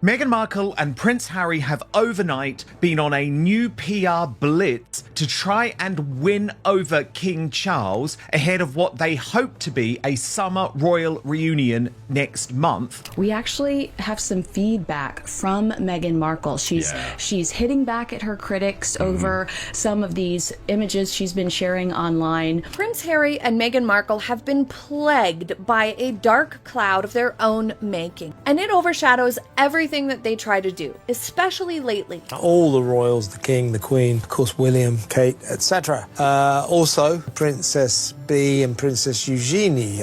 Meghan Markle and Prince Harry have overnight been on a new PR blitz to try and win over King Charles ahead of what they hope to be a summer royal reunion next month. We actually have some feedback from Meghan Markle. She's hitting back at her critics over some of these images she's been sharing online. Prince Harry and Meghan Markle have been plagued by a dark cloud of their own making, and it overshadows everything that they try to do, especially lately. All the royals, the King, the Queen, of course William, Kate, etc. Also Princess Bea and Princess Eugenie,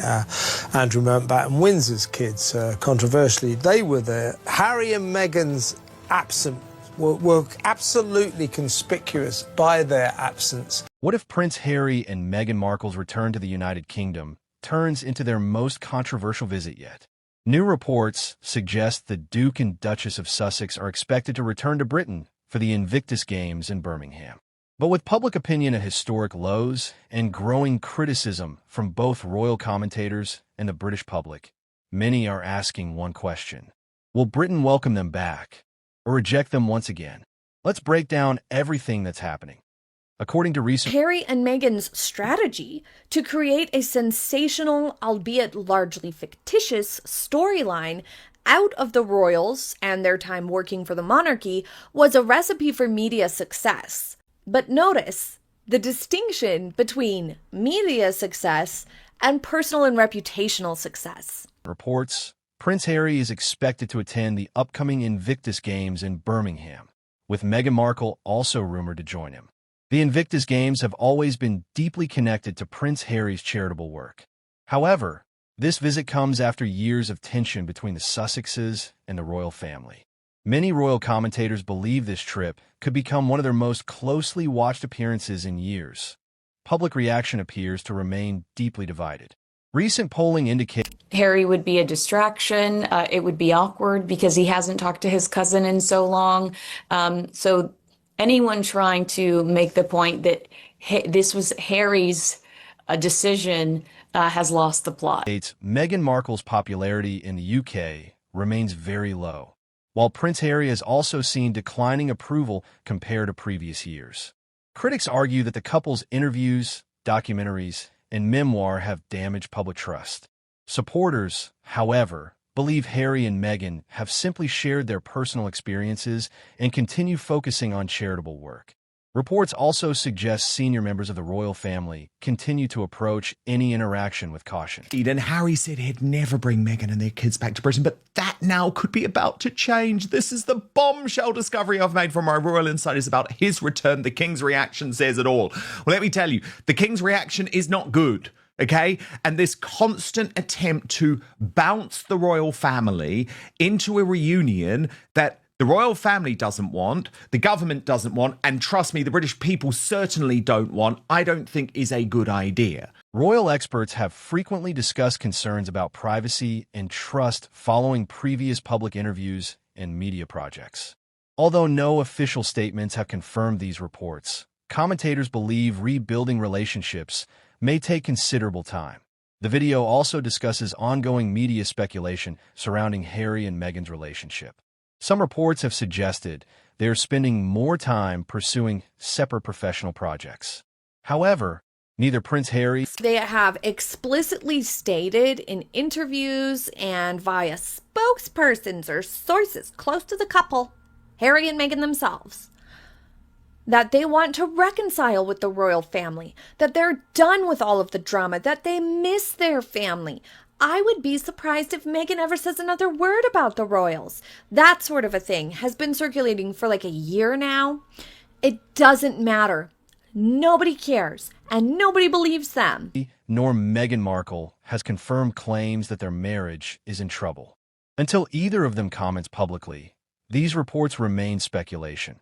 Andrew Mountbatten Windsor's kids, controversially, they were there. Harry and Meghan's absence were absolutely conspicuous by their absence. What if Prince Harry and Meghan Markle's return to the United Kingdom turns into their most controversial visit yet? New reports suggest the Duke and Duchess of Sussex are expected to return to Britain for the Invictus Games in Birmingham. But with public opinion at historic lows and growing criticism from both royal commentators and the British public, many are asking one question: will Britain welcome them back or reject them once again? Let's break down everything that's happening. According to recent Harry and Meghan's strategy to create a sensational, albeit largely fictitious, storyline out of the royals and their time working for the monarchy was a recipe for media success. But notice the distinction between media success and personal and reputational success. reports, Prince Harry is expected to attend the upcoming Invictus Games in Birmingham, with Meghan Markle also rumored to join him. The Invictus Games have always been deeply connected to Prince Harry's charitable work. However, this visit comes after years of tension between the Sussexes and the royal family. Many royal commentators believe this trip could become one of their most closely watched appearances in years. Public reaction appears to remain deeply divided. Recent polling indicates Harry would be a distraction. It would be awkward because he hasn't talked to his cousin in so long. So anyone trying to make the point that this was Harry's decision has lost the plot. Meghan Markle's popularity in the UK remains very low, while Prince Harry has also seen declining approval compared to previous years. Critics argue that the couple's interviews, documentaries, and memoir have damaged public trust. Supporters, however, believe Harry and Meghan have simply shared their personal experiences and continue focusing on charitable work. Reports also suggest senior members of the royal family continue to approach any interaction with caution. And Harry said he'd never bring Meghan and their kids back to Britain, but that now could be about to change. This is the bombshell discovery I've made from my royal insiders about his return. The King's reaction says it all. Well, let me tell you, the King's reaction is not good. Okay? And this constant attempt to bounce the royal family into a reunion that the royal family doesn't want, the government doesn't want, and trust me, the British people certainly don't want, I don't think is a good idea. Royal experts have frequently discussed concerns about privacy and trust following previous public interviews and media projects. Although no official statements have confirmed these reports, commentators believe rebuilding relationships may take considerable time. The video also discusses ongoing media speculation surrounding Harry and Meghan's relationship. Some reports have suggested they are spending more time pursuing separate professional projects. However, neither Prince Harry... They have explicitly stated in interviews and via spokespersons or sources close to the couple, Harry and Meghan themselves, that they want to reconcile with the royal family, that they're done with all of the drama, that they miss their family. I would be surprised if Meghan ever says another word about the royals. That sort of a thing has been circulating for like a year now. It doesn't matter. Nobody cares, and nobody believes them. Nor Meghan Markle has confirmed claims that their marriage is in trouble. Until either of them comments publicly, these reports remain speculation.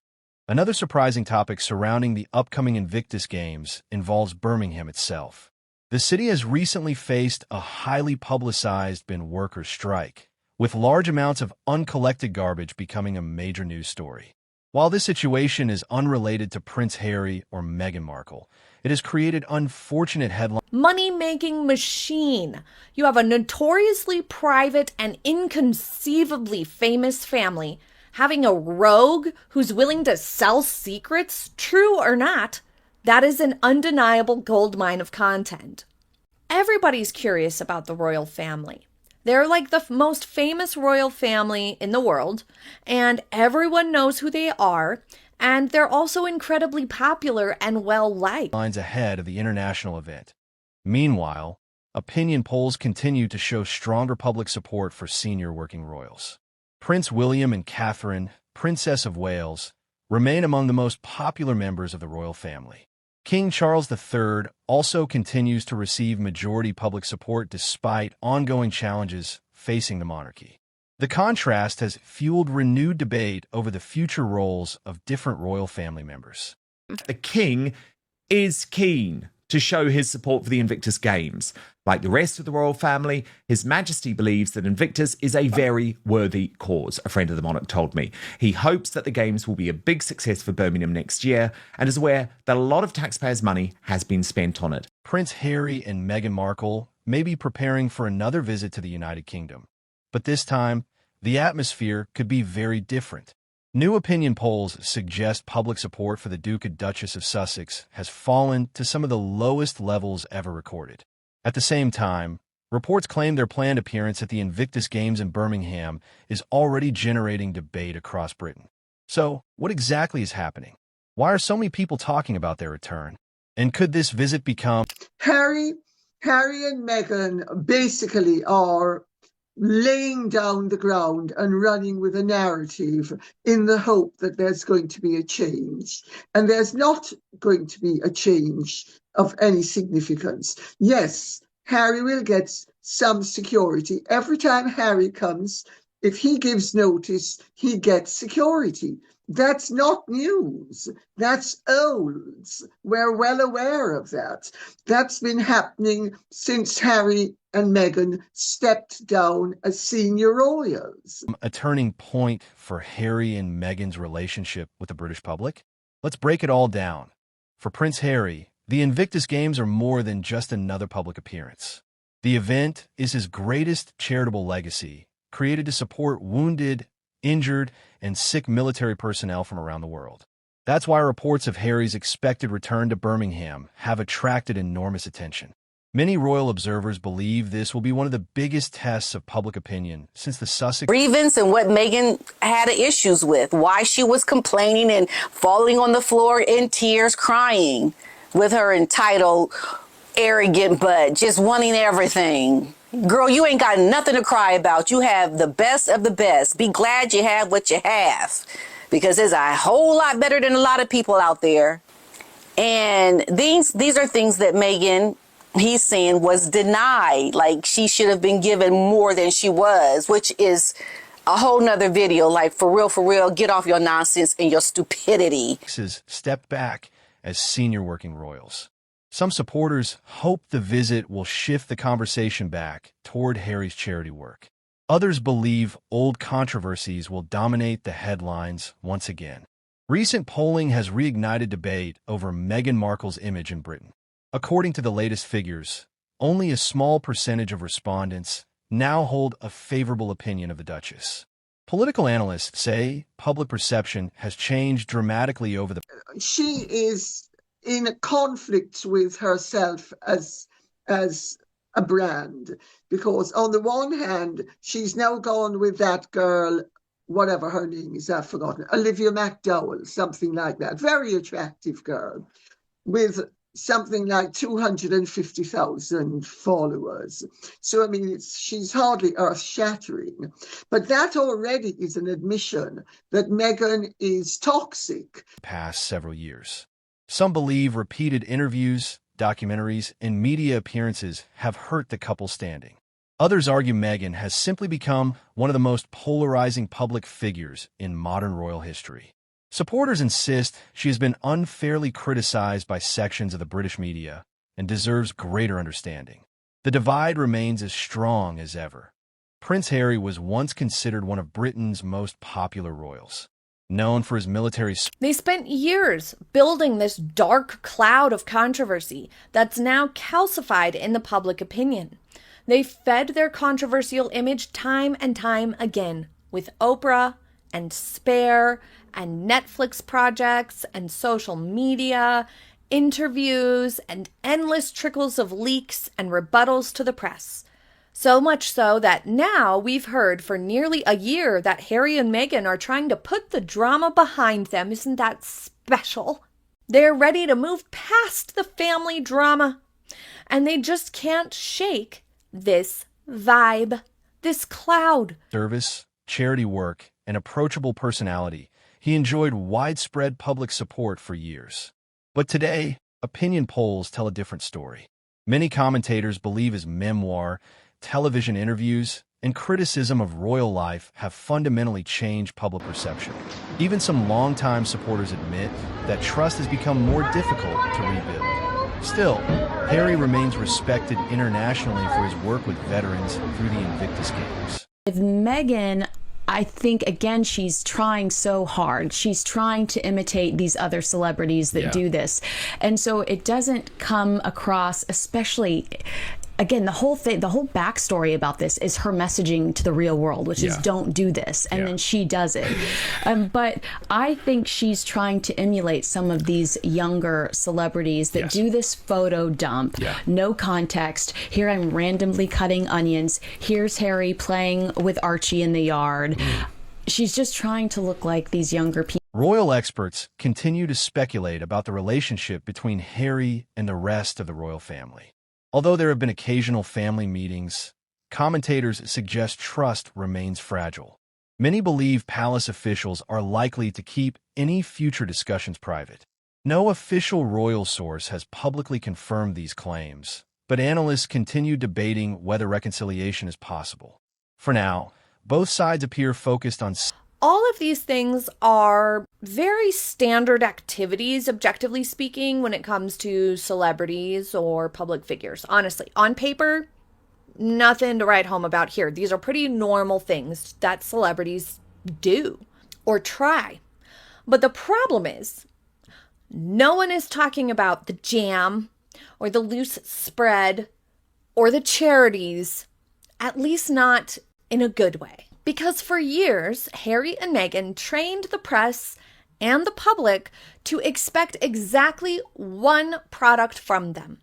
Another surprising topic surrounding the upcoming Invictus Games involves Birmingham itself. The city has recently faced a highly publicized bin workers' strike, with large amounts of uncollected garbage becoming a major news story. While this situation is unrelated to Prince Harry or Meghan Markle, it has created unfortunate headlines. Money-making machine. You have a notoriously private and inconceivably famous family having a rogue who's willing to sell secrets, true or not. That is an undeniable goldmine of content. Everybody's curious about the royal family. They're like the most famous royal family in the world, and everyone knows who they are, and they're also incredibly popular and well-liked. Lines ahead of the international event. Meanwhile, opinion polls continue to show stronger public support for senior working royals. Prince William and Catherine, Princess of Wales, remain among the most popular members of the royal family. King Charles III also continues to receive majority public support despite ongoing challenges facing the monarchy. The contrast has fueled renewed debate over the future roles of different royal family members. The king is keen to show his support for the Invictus Games. Like the rest of the royal family, His Majesty believes that Invictus is a very worthy cause, a friend of the monarch told me. He hopes that the Games will be a big success for Birmingham next year and is aware that a lot of taxpayers' money has been spent on it. Prince Harry and Meghan Markle may be preparing for another visit to the United Kingdom, but this time, the atmosphere could be very different. New opinion polls suggest public support for the Duke and Duchess of Sussex has fallen to some of the lowest levels ever recorded. At the same time, reports claim their planned appearance at the Invictus Games in Birmingham is already generating debate across Britain. So, what exactly is happening? Why are so many people talking about their return? And could this visit become... Harry and Meghan basically are laying down the ground and running with a narrative in the hope that there's going to be a change. And there's not going to be a change of any significance. Yes, Harry will get some security. Every time Harry comes, if he gives notice, he gets security. That's not news. That's old. We're well aware of that. That's been happening since Harry and Meghan stepped down as senior royals. A turning point for Harry and Meghan's relationship with the British public? Let's break it all down. For Prince Harry, the Invictus Games are more than just another public appearance. The event is his greatest charitable legacy, created to support wounded, injured, and sick military personnel from around the world. That's why reports of Harry's expected return to Birmingham have attracted enormous attention. Many royal observers believe this will be one of the biggest tests of public opinion since the Sussex grievance and what Meghan had issues with, why she was complaining and falling on the floor in tears, crying with her entitled, arrogant butt, just wanting everything. Girl, you ain't got nothing to cry about. You have the best of the best. Be glad you have what you have, because there's a whole lot better than a lot of people out there. And these are things that Meghan, he's saying, was denied. Like, she should have been given more than she was, which is a whole nother video. Like, for real, get off your nonsense and your stupidity. Stepped back as senior working royals. Some supporters hope the visit will shift the conversation back toward Harry's charity work. Others believe old controversies will dominate the headlines once again. Recent polling has reignited debate over Meghan Markle's image in Britain. According to the latest figures, only a small percentage of respondents now hold a favorable opinion of the Duchess. Political analysts say public perception has changed dramatically over the... She is in a conflict with herself as a brand, because on the one hand, she's now gone with that girl, whatever her name is, I've forgotten, Olivia McDowell, something like that, very attractive girl, with something like 250,000 followers. So, I mean, she's hardly earth-shattering. But that already is an admission that Meghan is toxic. Past several years. Some believe repeated interviews, documentaries, and media appearances have hurt the couple's standing. Others argue Meghan has simply become one of the most polarizing public figures in modern royal history. Supporters insist she has been unfairly criticized by sections of the British media and deserves greater understanding. The divide remains as strong as ever. Prince Harry was once considered one of Britain's most popular royals. known for his military. They spent years building this dark cloud of controversy that's now calcified in the public opinion. They fed their controversial image time and time again with Oprah and Spare and Netflix projects and social media, interviews, and endless trickles of leaks and rebuttals to the press. So much so that now we've heard for nearly a year that Harry and Meghan are trying to put the drama behind them. Isn't that special? They're ready to move past the family drama, and they just can't shake this vibe, this cloud. Service, charity work, and approachable personality, he enjoyed widespread public support for years. But today, opinion polls tell a different story. Many commentators believe his memoir, television interviews, and criticism of royal life have fundamentally changed public perception. Even some longtime supporters admit that trust has become more difficult to rebuild. Still, Harry remains respected internationally for his work with veterans through the Invictus Games. With Meghan, I think, again, she's trying so hard. She's trying to imitate these other celebrities that do this. And so it doesn't come across, especially, again, the whole backstory about this is her messaging to the real world, which is don't do this. And then she does it. But I think she's trying to emulate some of these younger celebrities that do this photo dump, no context. Here I'm randomly cutting onions. Here's Harry playing with Archie in the yard. She's just trying to look like these younger people. Royal experts continue to speculate about the relationship between Harry and the rest of the royal family. Although there have been occasional family meetings, commentators suggest trust remains fragile. Many believe palace officials are likely to keep any future discussions private. No official royal source has publicly confirmed these claims, but analysts continue debating whether reconciliation is possible. For now, both sides appear focused on all of these things are very standard activities, objectively speaking, when it comes to celebrities or public figures. Honestly, on paper, nothing to write home about here. These are pretty normal things that celebrities do or try. But the problem is, no one is talking about the jam or the loose spread or the charities, at least not in a good way. Because for years, Harry and Meghan trained the press and the public to expect exactly one product from them: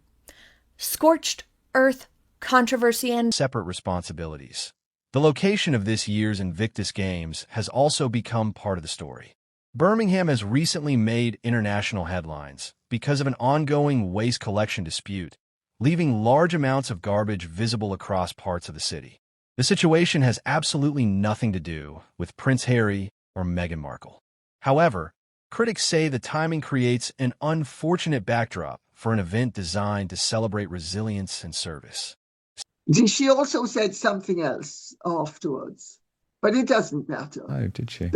scorched earth controversy and separate responsibilities. The location of this year's Invictus Games has also become part of the story. Birmingham has recently made international headlines because of an ongoing waste collection dispute, leaving large amounts of garbage visible across parts of the city. The situation has absolutely nothing to do with Prince Harry or Meghan Markle. However, critics say the timing creates an unfortunate backdrop for an event designed to celebrate resilience and service. She also said something else afterwards, but it doesn't matter. Oh, did she?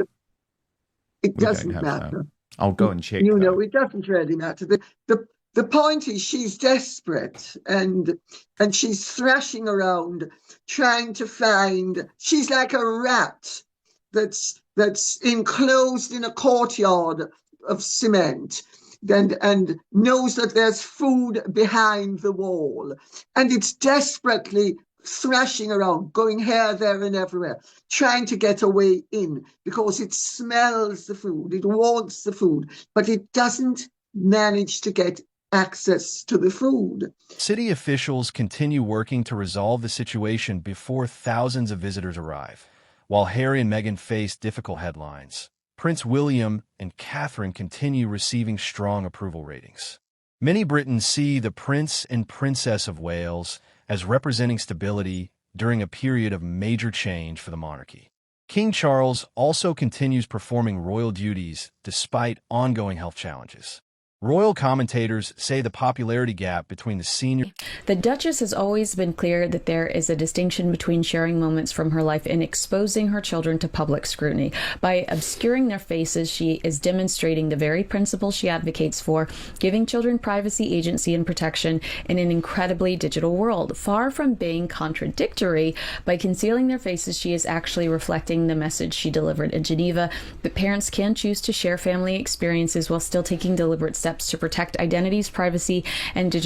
It doesn't matter. I'll go and check. It doesn't really matter. The point is, she's desperate and she's thrashing around trying to find. She's like a rat that's enclosed in a courtyard of cement and knows that there's food behind the wall, and it's desperately thrashing around, going here, there, and everywhere, trying to get a way in because it smells the food, it wants the food, but it doesn't manage to get access to the food. City officials continue working to resolve the situation before thousands of visitors arrive. While Harry and Meghan face difficult headlines, Prince William and Catherine continue receiving strong approval ratings. Many Britons see the Prince and Princess of Wales as representing stability during a period of major change for the monarchy. King Charles also continues performing royal duties despite ongoing health challenges. Royal commentators say the popularity gap between the senior... The Duchess has always been clear that there is a distinction between sharing moments from her life and exposing her children to public scrutiny. By obscuring their faces, she is demonstrating the very principle she advocates for, giving children privacy, agency, and protection in an incredibly digital world. Far from being contradictory, by concealing their faces, she is actually reflecting the message she delivered in Geneva, that parents can choose to share family experiences while still taking deliberate steps to protect identities, privacy, and a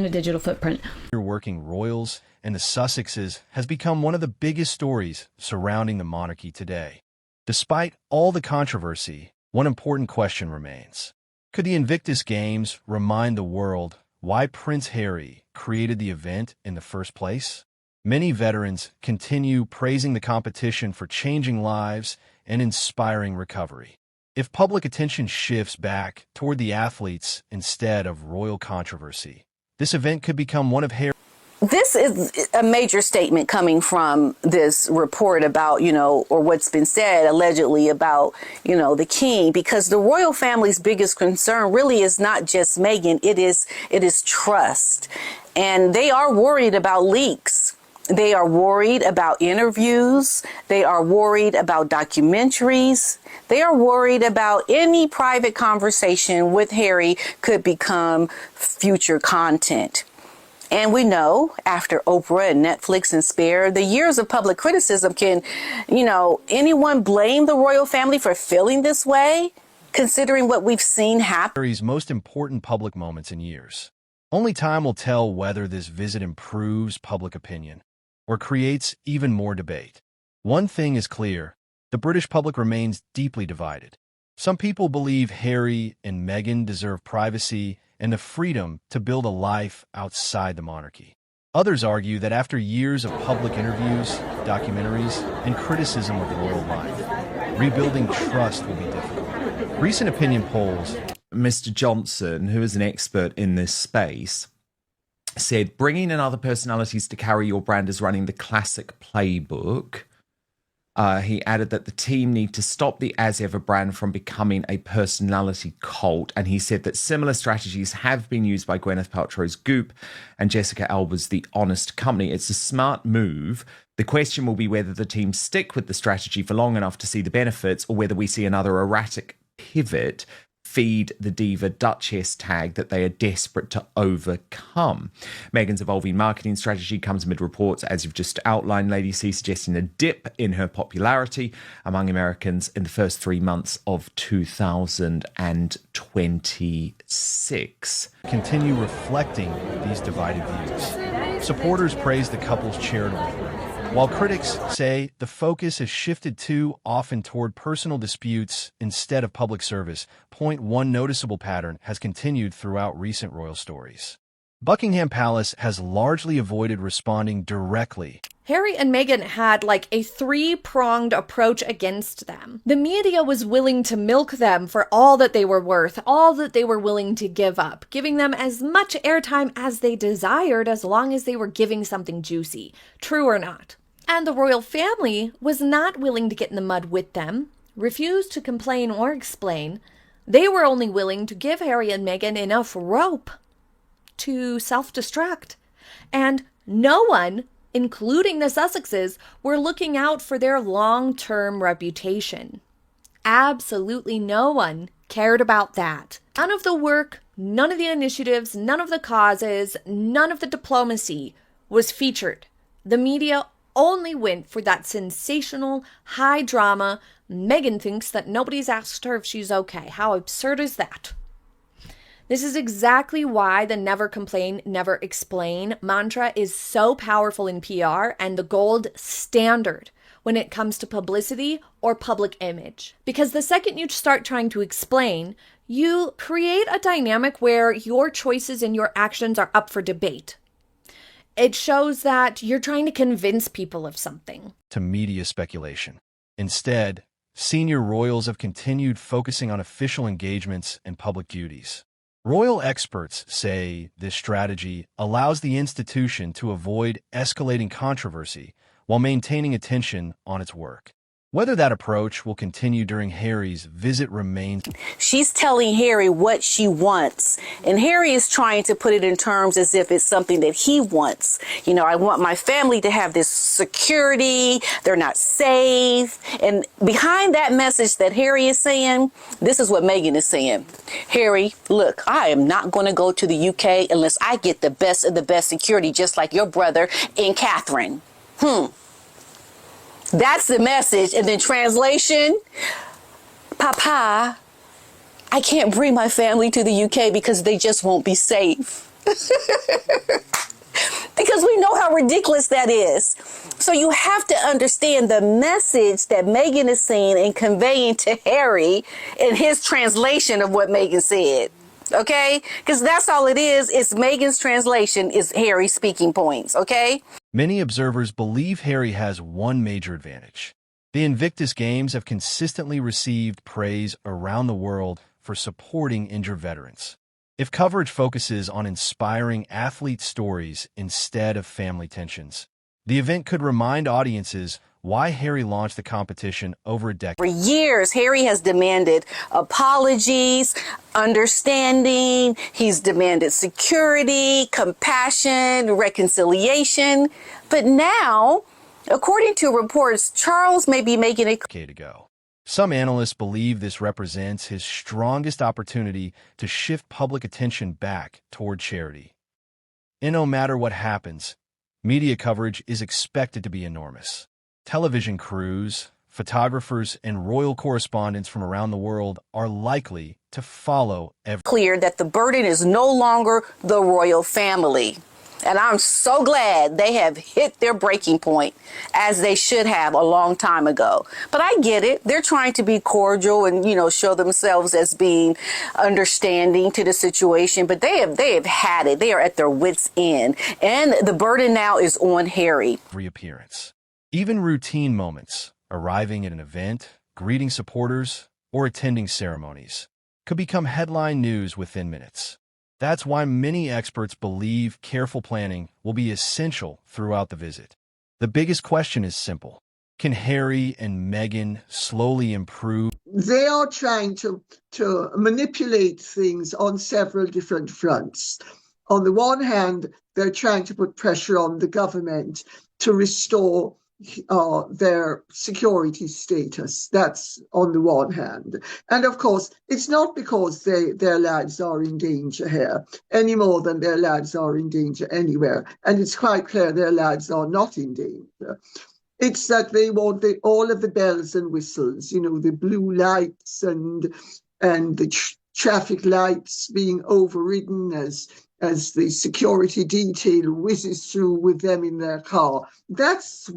digital footprint. Working royals and the Sussexes has become one of the biggest stories surrounding the monarchy today. Despite all the controversy, one important question remains. Could the Invictus Games remind the world why Prince Harry created the event in the first place? Many veterans continue praising the competition for changing lives and inspiring recovery. If public attention shifts back toward the athletes instead of royal controversy, this event could become one of Harry's... This is a major statement coming from this report about, or what's been said allegedly about, the king, because the royal family's biggest concern really is not just Meghan, it is trust. And they are worried about leaks. They are worried about interviews. They are worried about documentaries. They are worried about any private conversation with Harry could become future content. And we know after Oprah and Netflix and Spare, the years of public criticism can, anyone blame the royal family for feeling this way, considering what we've seen happen? Harry's most important public moments in years. Only time will tell whether this visit improves public opinion or creates even more debate. One thing is clear, the British public remains deeply divided. Some people believe Harry and Meghan deserve privacy and the freedom to build a life outside the monarchy. Others argue that after years of public interviews, documentaries, and criticism of royal life, rebuilding trust will be difficult. Recent opinion polls... Mr. Johnson, who is an expert in this space, said bringing in other personalities to carry your brand is running the classic playbook. He added that the team need to stop the As Ever brand from becoming a personality cult. And he said that similar strategies have been used by Gwyneth Paltrow's Goop and Jessica Alba's The Honest Company. It's a smart move. The question will be whether the team stick with the strategy for long enough to see the benefits, or whether we see another erratic pivot feed the diva Duchess tag that they are desperate to overcome. Meghan's evolving marketing strategy comes amid reports, as you've just outlined, Lady C, suggesting a dip in her popularity among Americans in the first 3 months of 2026. Continue reflecting these divided views. Supporters praise the couple's charitable work, while critics say the focus has shifted too often toward personal disputes instead of public service. One noticeable pattern has continued throughout recent royal stories. Buckingham Palace has largely avoided responding directly. Harry and Meghan had like a three-pronged approach against them. The media was willing to milk them for all that they were worth, all that they were willing to give up, giving them as much airtime as they desired as long as they were giving something juicy, true or not. And the royal family was not willing to get in the mud with them, refused to complain or explain. They were only willing to give Harry and Meghan enough rope to self-destruct. And no one, including the Sussexes, were looking out for their long-term reputation. Absolutely no one cared about that. None of the work, none of the initiatives, none of the causes, none of the diplomacy was featured. The media only went for that sensational, high drama. Meghan thinks that nobody's asked her if she's okay. How absurd is that? This is exactly why the never complain, never explain mantra is so powerful in PR and the gold standard when it comes to publicity or public image. Because the second you start trying to explain, you create a dynamic where your choices and your actions are up for debate. It shows that you're trying to convince people of something. To media speculation. Instead, senior royals have continued focusing on official engagements and public duties. Royal experts say this strategy allows the institution to avoid escalating controversy while maintaining attention on its work. Whether that approach will continue during Harry's visit remains. She's telling Harry what she wants, and Harry is trying to put it in terms as if it's something that he wants. You know, I want my family to have this security. They're not safe. And behind that message that Harry is saying, this is what Meghan is saying. Harry, look, I am not going to go to the UK unless I get the best of the best security, just like your brother and Catherine. That's the message. And then translation, Papa, I can't bring my family to the UK because they just won't be safe. Because we know how ridiculous that is. So you have to understand the message that Meghan is saying and conveying to Harry in his translation of what Meghan said. Okay? Because that's all it is. It's Meghan's translation is Harry's speaking points. Okay? Many observers believe Harry has one major advantage. The Invictus Games have consistently received praise around the world for supporting injured veterans. If coverage focuses on inspiring athlete stories instead of family tensions, the event could remind audiences why Harry launched the competition over a decade. For years, Harry has demanded apologies, understanding. He's demanded security, compassion, reconciliation. But now, according to reports, Charles may be making a decade ago. Some analysts believe this represents his strongest opportunity to shift public attention back toward charity. And no matter what happens, media coverage is expected to be enormous. Television crews, photographers, and royal correspondents from around the world are likely to follow clear that the burden is no longer the royal family. And I'm so glad they have hit their breaking point, as they should have a long time ago. But I get it. They're trying to be cordial and, you know, show themselves as being understanding to the situation. But they have had it. They are at their wits' end. And the burden now is on Harry. Reappearance. Even routine moments, arriving at an event, greeting supporters, or attending ceremonies, could become headline news within minutes. That's why many experts believe careful planning will be essential throughout the visit. The biggest question is simple. Can Harry and Meghan slowly improve? They are trying to manipulate things on several different fronts. On the one hand, they're trying to put pressure on the government to restore their security status. That's on the one hand. And of course, it's not because their lives are in danger here any more than their lives are in danger anywhere. And it's quite clear their lives are not in danger. It's that they want all of the bells and whistles, you know, the blue lights and the traffic lights being overridden as the security detail whizzes through with them in their car. That's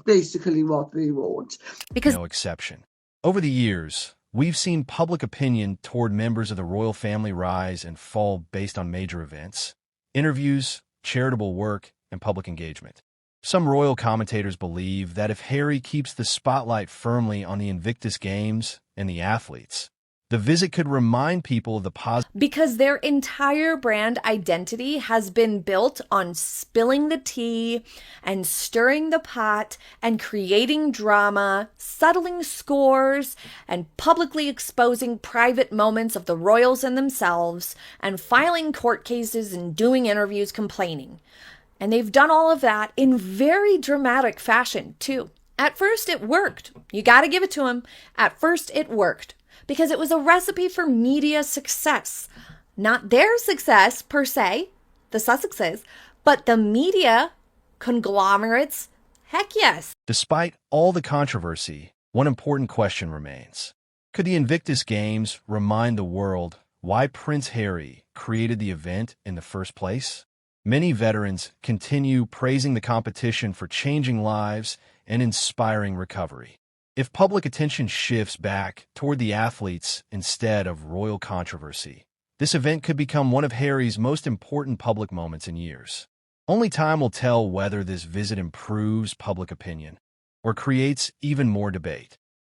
basically what they want. Because no exception. Over the years, we've seen public opinion toward members of the royal family rise and fall based on major events, interviews, charitable work, and public engagement. Some royal commentators believe that if Harry keeps the spotlight firmly on the Invictus Games and the athletes, the visit could remind people of the positive. Because their entire brand identity has been built on spilling the tea and stirring the pot and creating drama, settling scores, and publicly exposing private moments of the royals and themselves, and filing court cases and doing interviews complaining. And they've done all of that in very dramatic fashion, too. At first, it worked. You got to give it to them. At first, it worked. Because it was a recipe for media success. Not their success, per se, the Sussexes, but the media conglomerates, heck yes. Despite all the controversy, one important question remains. Could the Invictus Games remind the world why Prince Harry created the event in the first place? Many veterans continue praising the competition for changing lives and inspiring recovery. If public attention shifts back toward the athletes instead of royal controversy, this event could become one of Harry's most important public moments in years. Only time will tell whether this visit improves public opinion or creates even more debate.